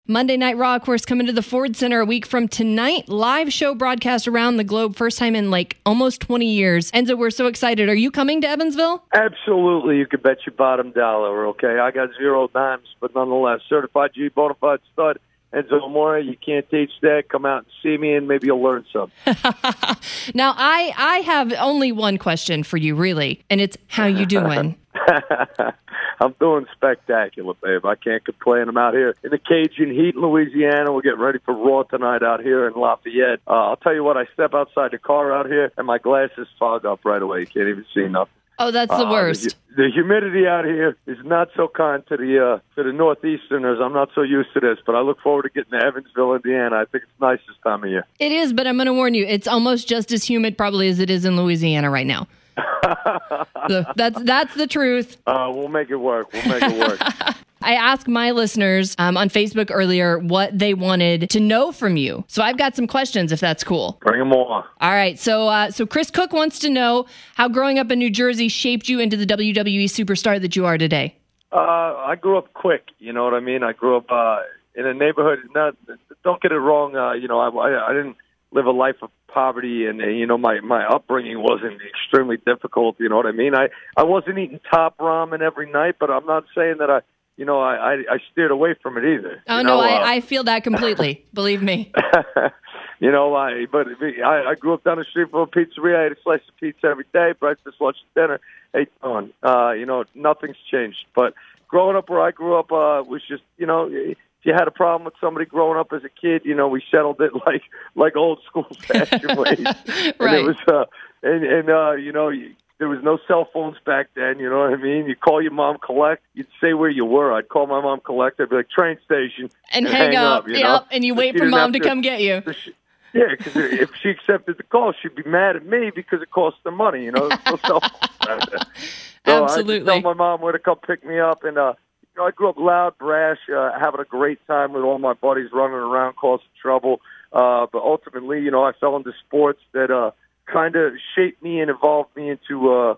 Monday Night Raw, of course, coming to the Ford Center a week from tonight. Live show broadcast around the globe. First time in like almost 20 years. Enzo, we're so excited. Are you coming to Evansville? Absolutely. You can bet your bottom dollar, okay? I got 0 dimes, but nonetheless, certified G, bona fide stud. Enzo Amore, you can't teach that. Come out and see me, and maybe you'll learn something. Now, I have only one question for you, really, and it's how you doing? I'm doing spectacular, babe. I can't complain. I'm out here in the Cajun heat in Louisiana. We're getting ready for Raw tonight out here in Lafayette. I'll tell you what, I step outside the car out here, and my glasses fog up right away. You can't even see nothing. Oh, that's the worst. The humidity out here is not so kind to the Northeasterners. I'm not so used to this, but I look forward to getting to Evansville, Indiana. I think it's nice this time of year. It is, but I'm going to warn you, it's almost just as humid probably as it is in Louisiana right now. So that's the truth. We'll make it work. I asked my listeners on Facebook earlier what they wanted to know from you. So I've got some questions, if that's cool. Bring them on. All right. So Chris Cook wants to know how growing up in New Jersey shaped you into the WWE superstar that you are today. I grew up quick. You know what I mean? I grew up in a neighborhood. Don't get it wrong. I didn't live a life of poverty, and my upbringing wasn't extremely difficult. You know what I mean? I wasn't eating top ramen every night, but I'm not saying that I steered away from it either. Oh, no, I feel that completely. Believe me. I grew up down the street from a pizzeria. I had a slice of pizza every day, breakfast, lunch, and dinner, 8 on. Nothing's changed. But growing up where I grew up was just, if you had a problem with somebody growing up as a kid, we settled it like old school fashion ways. Right. And it was, there was no cell phones back then, you know what I mean? You call your mom collect, you'd say where you were. I'd call my mom collect, I'd be like, train station. And hang up, yep, and you wait for mom to come get you. Yeah, because if she accepted the call, she'd be mad at me because it cost her money, no cell phones. So absolutely. I tell my mom where to come pick me up, and I grew up loud, brash, having a great time with all my buddies running around, causing trouble. But ultimately, I fell into sports that kind of shaped me and evolved me into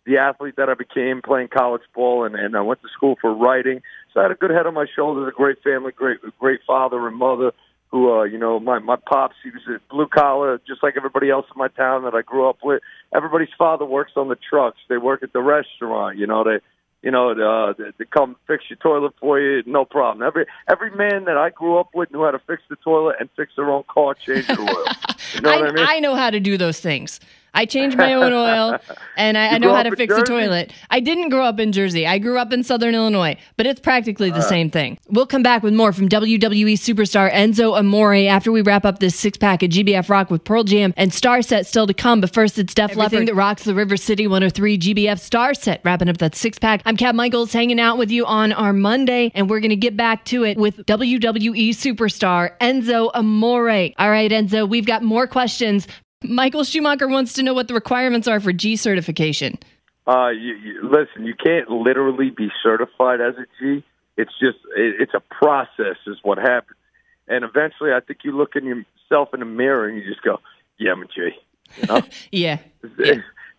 the athlete that I became, playing college ball, and I went to school for writing. So I had a good head on my shoulders, a great family, great father and mother who, my pops, he was a blue collar, just like everybody else in my town that I grew up with. Everybody's father works on the trucks. They work at the restaurant, they come fix your toilet for you, no problem. Every man that I grew up with knew how to fix the toilet and fix their own car, change the oil. You know what I mean? I know how to do those things. I change my own oil, and I know how to fix the toilet. I didn't grow up in Jersey. I grew up in Southern Illinois, but it's practically the same thing. We'll come back with more from WWE superstar Enzo Amore after we wrap up this 6-pack of GBF Rock with Pearl Jam and Star Set still to come. But first, it's Def Leppard that rocks the River City 103 GBF Star Set, wrapping up that 6-pack. I'm Kat Mykals hanging out with you on our Monday, and we're going to get back to it with WWE superstar Enzo Amore. All right, Enzo, we've got more questions. Michael Schumacher wants to know what the requirements are for G certification. Listen, you can't literally be certified as a G. It's just, it's a process is what happens. And eventually, I think you look in yourself in the mirror and you just go, yeah, I'm a G. Yeah.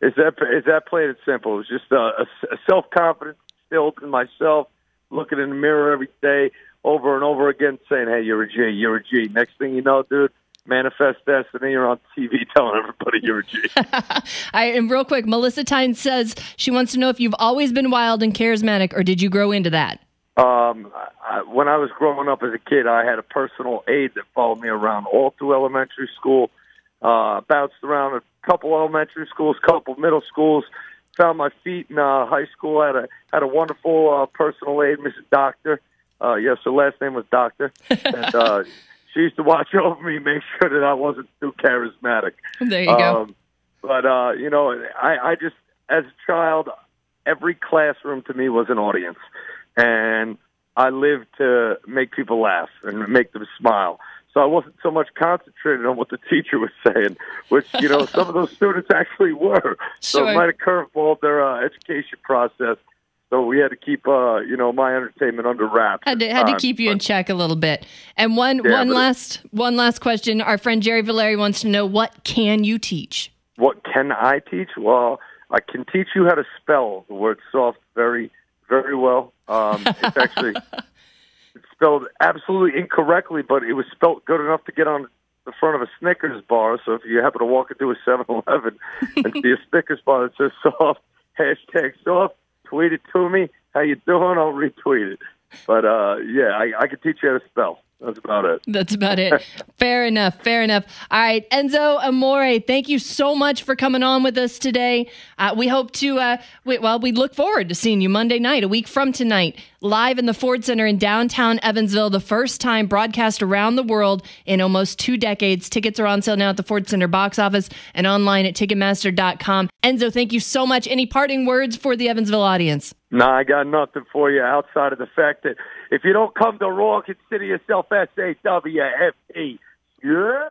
Is that plain and simple? It's just a self-confidence instilled in myself, looking in the mirror every day, over and over again, saying, hey, you're a G, you're a G. Next thing you know, dude, manifest destiny, you're on TV telling everybody you're a G. And real quick, Melissa Tynes says she wants to know if you've always been wild and charismatic, or did you grow into that? When I was growing up as a kid, I had a personal aide that followed me around all through elementary school, bounced around a couple elementary schools, couple middle schools, found my feet in high school. I had a wonderful personal aide, Mrs. Doctor. Yes, her last name was Doctor. And, she used to watch over me, make sure that I wasn't too charismatic. There you go. But, I just, as a child, every classroom to me was an audience. And I lived to make people laugh and make them smile. So I wasn't so much concentrated on what the teacher was saying, which, some of those students actually were. So it might have curveballed their education process. So we had to keep, my entertainment under wraps. Had to keep you in check a little bit. And one last question. Our friend Jerry Valeri wants to know, what can you teach? What can I teach? Well, I can teach you how to spell the word soft very, very well. It's actually It's spelled absolutely incorrectly, but it was spelled good enough to get on the front of a Snickers bar. So if you happen to walk into a 7-Eleven and see a Snickers bar that says soft, hashtag soft, tweet it to me. How you doing? I'll retweet it. But, I can teach you how to spell. That's about it. That's about it. Fair enough. Fair enough. All right. Enzo Amore, thank you so much for coming on with us today. We hope to, we look forward to seeing you Monday night, a week from tonight, live in the Ford Center in downtown Evansville, the first time broadcast around the world in almost 2 decades. Tickets are on sale now at the Ford Center box office and online at Ticketmaster.com. Enzo, thank you so much. Any parting words for the Evansville audience? No, I got nothing for you outside of the fact that if you don't come to Raw, consider yourself SAWFE. Yeah.